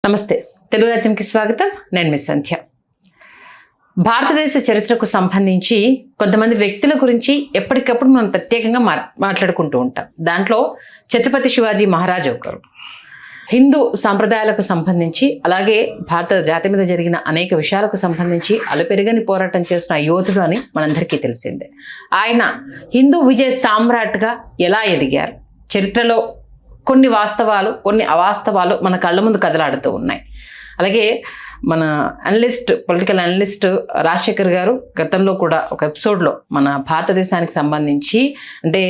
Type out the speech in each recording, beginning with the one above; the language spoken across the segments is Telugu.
నమస్తే, తెలుగు రాజ్యంకి స్వాగతం. నేను మీ సంధ్య. భారతదేశ చరిత్రకు సంబంధించి కొంతమంది వ్యక్తుల గురించి ఎప్పటికప్పుడు మనం ప్రత్యేకంగా మాట్లాడుకుంటూ ఉంటాం. దాంట్లో ఛత్రపతి శివాజీ మహారాజ్ ఒకరు. హిందూ సాంప్రదాయాలకు సంబంధించి, అలాగే భారత జాతి మీద జరిగిన అనేక విషయాలకు సంబంధించి అలుపెరగని పోరాటం చేసిన యోధుడు అని మనందరికీ తెలిసిందే. ఆయన హిందూ విజయ సామ్రాట్గా ఎలా ఎదిగారు, చరిత్రలో కొన్ని వాస్తవాలు, కొన్ని అవాస్తవాలు మన కళ్ళ ముందు కదలాడుతూ ఉన్నాయి. అలాగే మన పొలిటికల్ అనలిస్ట్ రాజశేఖర్ గారు గతంలో కూడా ఒక ఎపిసోడ్లో మన భారతదేశానికి సంబంధించి, అంటే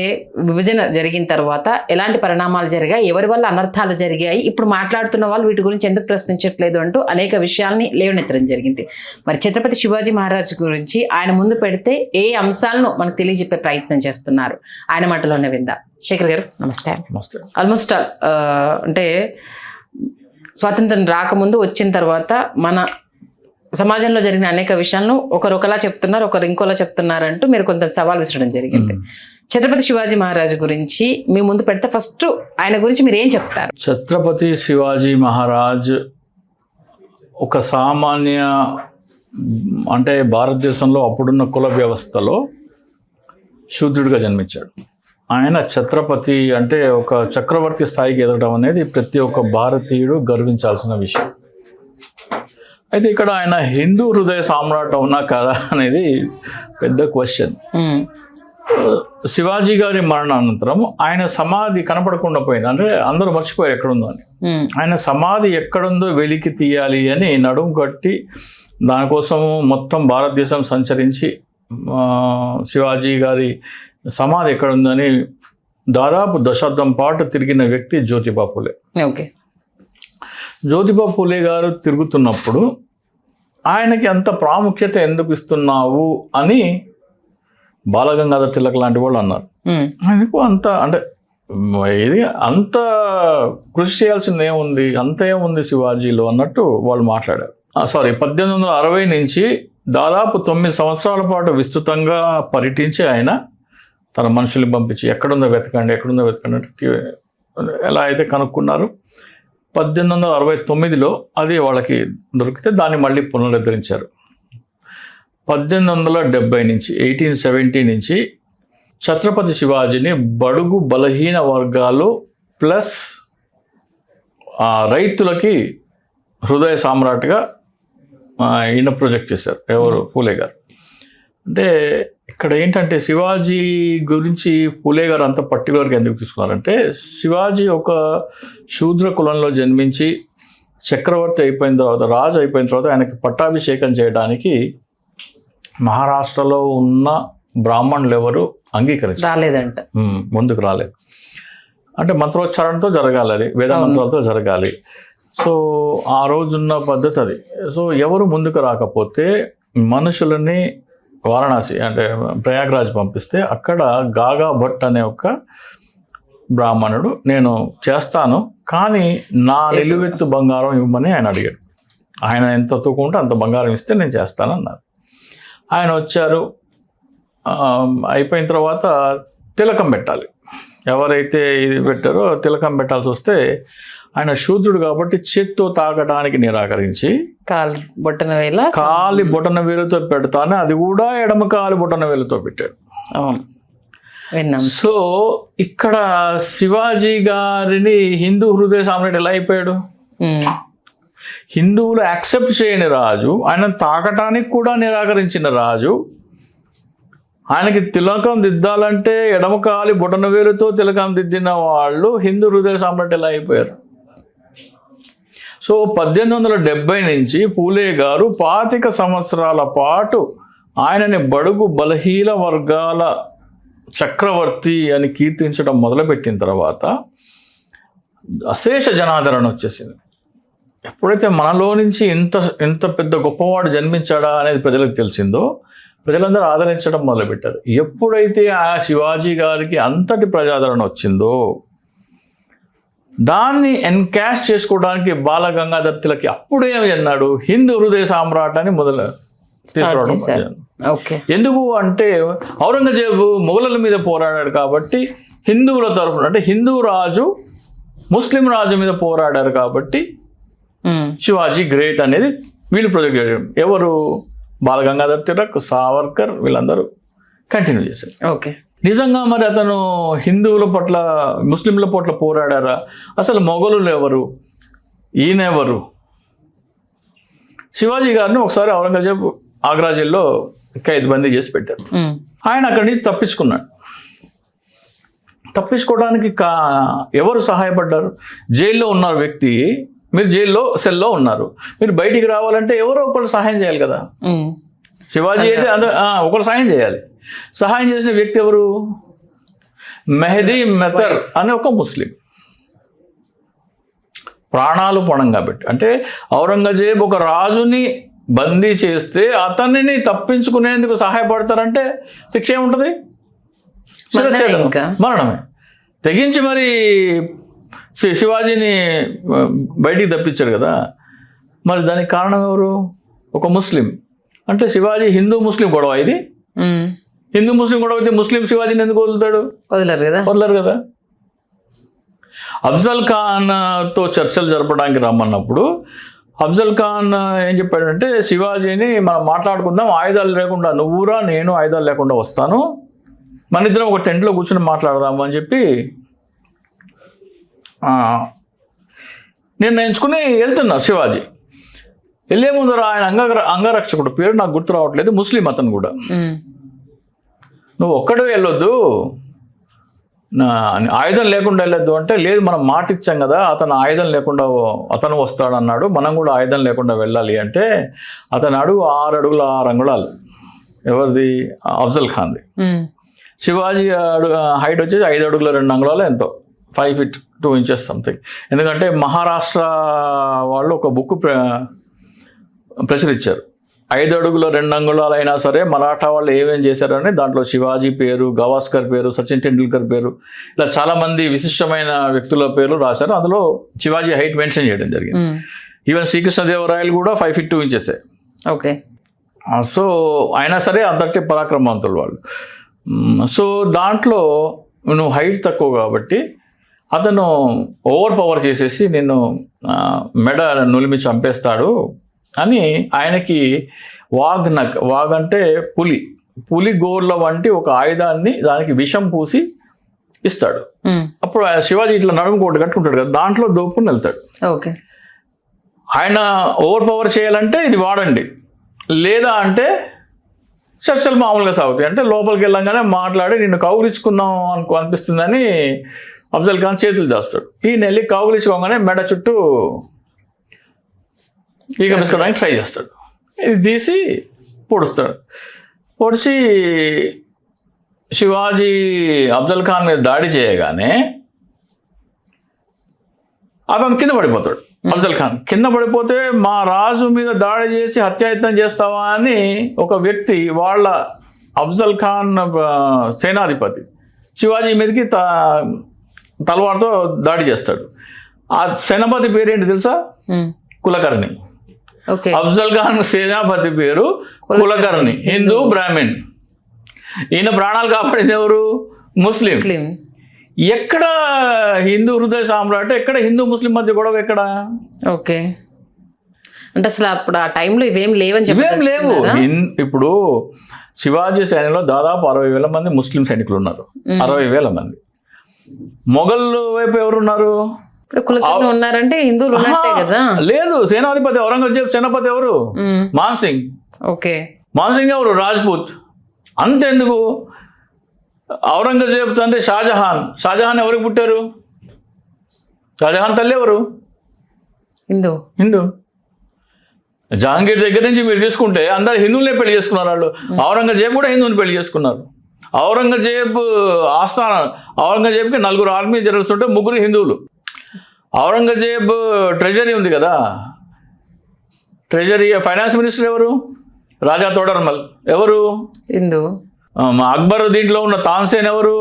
విభజన జరిగిన తర్వాత ఎలాంటి పరిణామాలు జరిగాయి, ఎవరి వల్ల అనర్థాలు జరిగాయి, ఇప్పుడు మాట్లాడుతున్న వాళ్ళు వీటి గురించి ఎందుకు ప్రశ్నించట్లేదు అంటూ అనేక విషయాల్ని లేవనెత్తడం జరిగింది. మరి ఛత్రపతి శివాజీ మహారాజ్ గురించి ఆయన ముందు పెడితే ఏ అంశాలను మనకు తెలియజెప్పే ప్రయత్నం చేస్తున్నారు, ఆయన మాటలోనే విందాం. శేఖర్ గారు నమస్తే. ఆల్మోస్ట్ అంటే స్వాతంత్రం రాకముందు, వచ్చిన తర్వాత మన సమాజంలో జరిగిన అనేక విషయాలను ఒకరు ఒకలా చెప్తున్నారు, ఒకరు ఇంకోలా చెప్తున్నారు అంటూ మీరు కొంత సవాల్ విసరడం జరిగింది. ఛత్రపతి శివాజీ మహారాజు గురించి మీ ముందు పెడితే ఫస్ట్ ఆయన గురించి మీరు ఏం చెప్తారు? ఛత్రపతి శివాజీ మహారాజ్ ఒక సామాన్య, అంటే భారతదేశంలో అప్పుడున్న కుల వ్యవస్థలో శూద్రుడిగా జన్మించాడు. ఆయన ఛత్రపతి అంటే ఒక చక్రవర్తి స్థాయికి ఎదగడం అనేది ప్రతి ఒక్క భారతీయుడు గర్వించాల్సిన విషయం. అయితే ఇక్కడ ఆయన హిందూ హృదయ సామ్రాట్ అవునా కదా అనేది పెద్ద క్వశ్చన్. శివాజీ గారి మరణానంతరం ఆయన సమాధి కనపడకుండా పోయింది. అంటే అందరూ మర్చిపోయారు ఎక్కడుందో అని. ఆయన సమాధి ఎక్కడుందో వెలికి తీయాలి అని నడుము కట్టి దానికోసం మొత్తం భారతదేశం సంచరించి శివాజీ గారి సమాధి ఎక్కడుందని దాదాపు దశాబ్దం పాటు తిరిగిన వ్యక్తి జ్యోతిబా ఫులే. ఓకే. జ్యోతిబా ఫులే గారు తిరుగుతున్నప్పుడు ఆయనకి అంత ప్రాముఖ్యత ఎందుకు ఇస్తున్నావు అని బాలగంగాధర్ తిలక్ లాంటి వాళ్ళు అన్నారు. ఆయనకు అంత అంటే ఇది అంత కృషి చేయాల్సింది ఏముంది, అంత ఏముంది శివాజీలో అన్నట్టు వాళ్ళు మాట్లాడారు. 1860 నుంచి దాదాపు 9 సంవత్సరాల పాటు విస్తృతంగా పర్యటించి ఆయన తన మనుషుల్ని పంపించి ఎక్కడుందో వెతకండి అంటే ఎలా అయితే కనుక్కున్నారు. 1869లో అది వాళ్ళకి దొరికితే దాన్ని మళ్ళీ పునరుద్ధరించారు. 1870 నుంచి 1870 నుంచి ఛత్రపతి శివాజీని బడుగు బలహీన వర్గాలు ప్లస్ రైతులకి హృదయ సామ్రాట్గా ఈయన ప్రొజెక్ట్ చేశారు. ఎవరు? ఫూలే గారు. అంటే ఇక్కడ ఏంటంటే శివాజీ గురించి ఫూలే గారు అంత పర్టికులర్గా ఎందుకు తీసుకున్నారంటే, శివాజీ ఒక శూద్ర కులంలో జన్మించి చక్రవర్తి అయిపోయిన తర్వాత, రాజు అయిపోయిన తర్వాత ఆయనకి పట్టాభిషేకం చేయడానికి మహారాష్ట్రలో ఉన్న బ్రాహ్మణులు ఎవరు అంగీకరించలేదంట, ముందుకు రాలేదు. అంటే మంత్రోచ్చారణతో జరగాలి, అది వేద మంత్రాలతో జరగాలి. సో ఆ రోజున్న పద్ధతి అది. సో ఎవరు ముందుకు రాకపోతే మనుషులని వారణాసి అంటే ప్రయాగ్రాజ్ పంపిస్తే అక్కడ గాగా భట్ అనే ఒక బ్రాహ్మణుడు, నేను చేస్తాను కానీ నా నిలువెత్తు బంగారం ఇవ్వమని ఆయన అడిగాడు. ఆయన ఎంత తూకుంటే అంత బంగారం ఇస్తే నేను చేస్తానన్నారు. ఆయన వచ్చారు. అయిపోయిన తర్వాత తిలకం పెట్టాలి. ఎవరైతే ఇది పెట్టారో తిలకం పెట్టాల్సి వస్తే ఆయన శూద్రుడు కాబట్టి చేత్తో తాకడానికి నిరాకరించి కాలి బొటన వేలుతో పెడతాను, అది కూడా ఎడమ కాలి బొటన వేలుతో పెట్టాడు. సో ఇక్కడ శివాజీ గారిని హిందూ హృదయ సామ్రాట్ ఎలా అయిపోయాడు? హిందువులు యాక్సెప్ట్ చేయని రాజు, ఆయన తాకటానికి కూడా నిరాకరించిన రాజు, ఆయనకి తిలకం దిద్దాలంటే ఎడమ కాలి బొటన వేలుతో తిలకం దిద్దిన వాళ్ళు హిందూ హృదయ సామ్రాట్ ఎలా అయిపోయారు? సో 1870 నుంచి ఫూలే గారు 25 సంవత్సరాల పాటు ఆయనని బడుగు బలహీన వర్గాల చక్రవర్తి అని కీర్తించడం మొదలుపెట్టిన తర్వాత అశేష జనాదరణ వచ్చేసింది. ఎప్పుడైతే మనలో నుంచి ఇంత పెద్ద గొప్పవాడు జన్మించాడా అనేది ప్రజలకు తెలిసిందో ప్రజలందరూ ఆదరించడం మొదలుపెట్టారు. ఎప్పుడైతే ఆ శివాజీ గారికి అంతటి ప్రజాదరణ వచ్చిందో దాన్ని ఎన్కాష్ చేసుకోవడానికి బాలగంగాధర్ తిలక్ అప్పుడే అన్నాడు హిందూ హృదయ సామ్రాట్ అని తీసుకురావడం. ఎందుకు అంటే ఔరంగజేబు మొఘలుల మీద పోరాడాడు కాబట్టి హిందువుల తరఫున, అంటే హిందూ రాజు ముస్లిం రాజు మీద పోరాడారు కాబట్టి శివాజీ గ్రేట్ అనేది వీళ్ళు ప్రొజెక్ట్ చేయడం. ఎవరు? బాలగంగాధర్ తిలక్, సావర్కర్ వీళ్ళందరూ కంటిన్యూ చేశారు. ఓకే. నిజంగా మరి అతను హిందువుల పట్ల ముస్లింల పట్ల పోరాడారా? అసలు మొఘలులు ఎవరు? ఈయనెవరు? శివాజీ గారిని ఒకసారి ఔరంగజేబ్ ఆగ్రా జైల్లో ఖైదుబందీ చేసి పెట్టారు. ఆయన అక్కడి నుంచి తప్పించుకున్నాడు. తప్పించుకోవడానికి ఎవరు సహాయపడ్డారు? జైల్లో ఉన్న వ్యక్తి, మీరు జైల్లో సెల్లో ఉన్నారు, మీరు బయటికి రావాలంటే ఎవరో ఒకళ్ళు సహాయం చేయాలి కదా. శివాజీ అయితే ఒకరు సహాయం చేయాలి. సహాయం చేసిన వ్యక్తి ఎవరు? మెహదీ మెతర్ అనే ఒక ముస్లిం. ప్రాణాలు పణంగా పెట్టి, అంటే ఔరంగజేబ్ ఒక రాజుని బందీ చేస్తే అతనిని తప్పించుకునేందుకు సహాయపడతారంటే శిక్ష ఏముంటుంది? మరణమే. తెగించి మరి శివాజీని బయటికి తప్పించారు కదా. మరి దానికి కారణం ఎవరు? ఒక ముస్లిం. అంటే శివాజీ హిందూ ముస్లిం గొడవ ఇది. హిందూ ముస్లిం గొడవ అయితే ముస్లిం శివాజీని ఎందుకు వదులుతాడు? వదలరు కదా. అఫ్జల్ ఖాన్తో చర్చలు జరపడానికి రమ్మన్నప్పుడు అఫ్జల్ ఖాన్ ఏం చెప్పాడంటే, శివాజీని మనం మాట్లాడుకుందాం, ఆయుధాలు లేకుండా నువ్వురా, నేను ఆయుధాలు లేకుండా వస్తాను, మన ఇద్దరం ఒక టెంట్లో కూర్చొని మాట్లాడదాము అని చెప్పి నిర్ణయించుకుని వెళ్తున్నారు. శివాజీ వెళ్ళే ముందర ఆయన అంగరక్షకుడు, పేరు నాకు గుర్తు రావట్లేదు, ముస్లిం అతను కూడా, నువ్వు ఒక్కడే వెళ్ళొద్దు, ఆయుధం లేకుండా వెళ్ళొద్దు అంటే, లేదు మనం మాట ఇచ్చాం కదా, అతను ఆయుధం లేకుండా అతను వస్తాడన్నాడు, మనం కూడా ఆయుధం లేకుండా వెళ్ళాలి అంటే, అతను అడుగు 6 అడుగుల 6 అంగుళాలు. ఎవరిది? అఫ్జల్ ఖాన్ది. శివాజీ హైట్ వచ్చేసి 5 అడుగుల 2 అంగుళాలు ఎంతో, 5 feet 2 inches సంథింగ్. ఎందుకంటే మహారాష్ట్ర వాళ్ళు ఒక బుక్ ప్రచురించారు, 5 అడుగుల 2 అంగుళాలు అయినా సరే మరాఠా వాళ్ళు ఏమేం చేశారని. దాంట్లో శివాజీ పేరు, గవాస్కర్ పేరు, సచిన్ టెండూల్కర్ పేరు, ఇలా చాలామంది విశిష్టమైన వ్యక్తుల పేర్లు రాశారు. అందులో శివాజీ హైట్ మెన్షన్ చేయడం జరిగింది. ఈవెన్ శ్రీకృష్ణదేవరాయలు కూడా 5 feet 2 inches. ఓకే. సో అయినా సరే అంతటి పరాక్రమవంతులు వాళ్ళు. సో దాంట్లో నువ్వు హైట్ తక్కువ కాబట్టి అతను ఓవర్ పవర్ చేసేసి నిన్ను మెడ నులిమి చంపేస్తాడు అని ఆయనకి వాగ్ అంటే పులి గోర్ల వంటి ఒక ఆయుధాన్ని, దానికి విషం పూసి ఇస్తాడు. అప్పుడు శివాజీ ఇట్లా నడుము కోట కట్టుకుంటాడు కదా, దాంట్లో దోపుకుని వెళ్తాడు. ఓకే. ఆయన ఓవర్ పవర్ చేయాలంటే ఇది వాడండి, లేదా అంటే చర్చలు మామూలుగా సాగుతాయి. అంటే లోపలికి వెళ్ళంగానే మాట్లాడి నిన్ను కౌగిలించుకుందాం అనిపిస్తుందని అఫ్జల్ ఖాన్ చేతులు చేస్తాడు. ఈయన వెళ్ళి కౌగిలించుకోగానే మెడ చుట్టూ ఈగ వేసుకోవడానికి ట్రై చేస్తాడు. ఇది తీసి పొడుస్తాడు. పొడిచి శివాజీ అఫ్జల్ ఖాన్ మీద దాడి చేయగానే అతను కింద పడిపోతాడు. అఫ్జల్ ఖాన్ కింద పడిపోతే, మా రాజు మీద దాడి చేసి హత్యాయత్నం చేస్తావా అని ఒక వ్యక్తి, వాళ్ళ అఫ్జల్ ఖాన్ సేనాధిపతి శివాజీ మీదకి తలవారుతో దాడి చేస్తాడు. ఆ సేనాపతి పేరేంటి తెలుసా? కులకర్ణి. అఫ్జల్ ఖాన్ సేనాపతి పేరు కులకర్ణి, హిందూ బ్రాహ్మణ్. ఈయన ప్రాణాలు కాపాడింది ఎవరు? ముస్లిం. ఎక్కడ హిందూ హృదయ సామ్రాట్, ఎక్కడ హిందూ ముస్లిం మధ్య గొడవ ఎక్కడ? ఓకే. అంటే అసలు అప్పుడు ఆ టైంలో ఇవేం లేవని ఇవేం లేవు. ఇప్పుడు శివాజీ సైన్యంలో దాదాపు 60,000 మంది ముస్లిం సైనికులు ఉన్నారు. 60,000 మంది. మొఘల్ వైపు ఎవరున్నారు? ఉన్నారంటే హిందువులు ఉన్నట్టే కదా. లేదు, సేనాధిపతి ఔరంగజేబ్ సేనాపతి ఎవరు? మాన్సింగ్. ఓకే. మాన్సింగ్ ఎవరు? రాజ్పూత్. అంతెందుకు, ఔరంగజేబ్ తండ్రి షాజహాన్ ఎవరికి పుట్టారు? షాజహాన్ తల్లి ఎవరు? హిందూ. జహాంగీర్ దగ్గర నుంచి మీరు తీసుకుంటే అందరు హిందువులే పెళ్లి చేసుకున్నారు వాళ్ళు. ఔరంగజేబ్ కూడా హిందువుని పెళ్లి చేసుకున్నారు. ఔరంగజేబ్ ఔరంగజేబ్కి 4 ఆర్మీ జనరల్స్ ఉంటే 3 హిందువులు. ఔరంగజేబ్ ట్రెజరీ ఉంది కదా, ట్రెజరీ ఫైనాన్స్ మినిస్టర్ ఎవరు? రాజా తోడర్మల్ ఎవరు? హిందూ. అక్బర్ దీంట్లో ఉన్న తాన్సేన్ ఎవరు?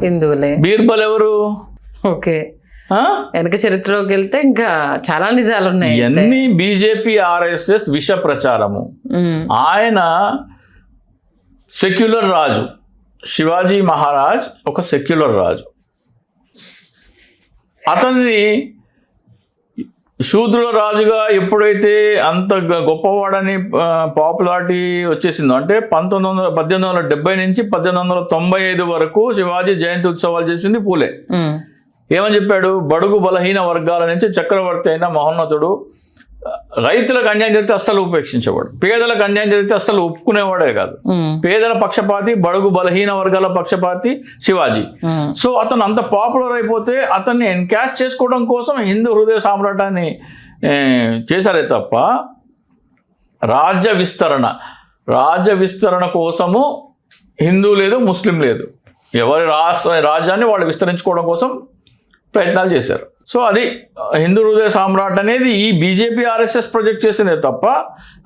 హిందువులే. బీర్బల్ ఎవరు? ఓకే. వెనక చరిత్రలోకి వెళ్తే ఇంకా చాలా నిజాలు ఉన్నాయి. ఇవన్నీ బీజేపీ RSS విష ప్రచారము. ఆయన సెక్యులర్ రాజు, శివాజీ మహారాజ్ ఒక సెక్యులర్ రాజు. అతన్ని శూద్రుల రాజుగా ఎప్పుడైతే అంత గొప్పవాడని పాపులారిటీ వచ్చేసిందో అంటే 1870 నుంచి 1895 వరకు శివాజీ జయంతి ఉత్సవాలు చేసింది పూలే. ఏమని చెప్పాడు? బడుగు బలహీన వర్గాల నుంచి చక్రవర్తి అయిన మహోన్నతుడు, రైతులకు అన్యాయం జరిగితే అస్సలు ఉపేక్షించేవాడు, పేదలకు అన్యాయం జరిగితే అస్సలు ఒప్పుకునేవాడే కాదు. పేదల పక్షపాతి, బడుగు బలహీన వర్గాల పక్షపాతి శివాజీ. సో అతను అంత పాపులర్ అయిపోతే అతన్ని ఎన్కాష్ చేసుకోవడం కోసం హిందూ హృదయ సామ్రాటాన్ని చేశారే తప్ప రాజ్య విస్తరణ కోసము హిందూ లేదు, ముస్లిం లేదు, ఎవరి రాజ్యాన్ని వాళ్ళు విస్తరించుకోవడం కోసం ప్రయత్నాలు చేశారు. సో అది హిందూ హృదయ సామ్రాట్ అనేది ఈ బీజేపీ ఆర్ఎస్ఎస్ ప్రొజెక్ట్ చేసిందే తప్ప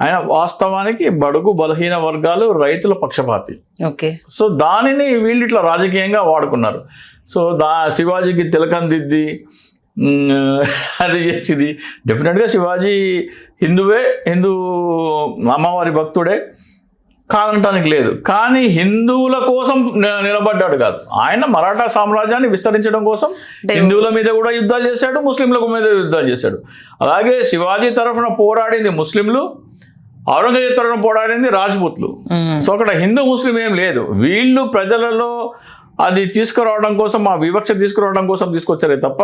ఆయన వాస్తవానికి బడుగు బలహీన వర్గాలు, రైతుల పక్షపాతి. ఓకే. సో దానిని వీళ్ళు ఇట్లా రాజకీయంగా వాడుకున్నారు. సో శివాజీకి తిలకం దిద్ది అది చేసింది. డెఫినెట్గా శివాజీ హిందువే, హిందూ అమ్మవారి భక్తుడే, కాదనటానికి లేదు. కానీ హిందువుల కోసం నిలబడ్డాడు కాదు. ఆయన మరాఠా సామ్రాజ్యాన్ని విస్తరించడం కోసం హిందువుల మీద కూడా యుద్ధాలు చేశాడు, ముస్లింల మీద యుద్ధాలు చేశాడు. అలాగే శివాజీ తరఫున పోరాడింది ముస్లింలు, ఔరంగజేబ్ తరఫున పోరాడింది రాజ్పుత్లు. సో అక్కడ హిందూ ముస్లిం ఏం లేదు. వీళ్ళు ప్రజలలో అది తీసుకురావడం కోసం, ఆ వివక్ష తీసుకురావడం కోసం తీసుకొచ్చారే తప్ప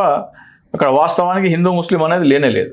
అక్కడ వాస్తవానికి హిందూ ముస్లిం అనేది లేనే లేదు.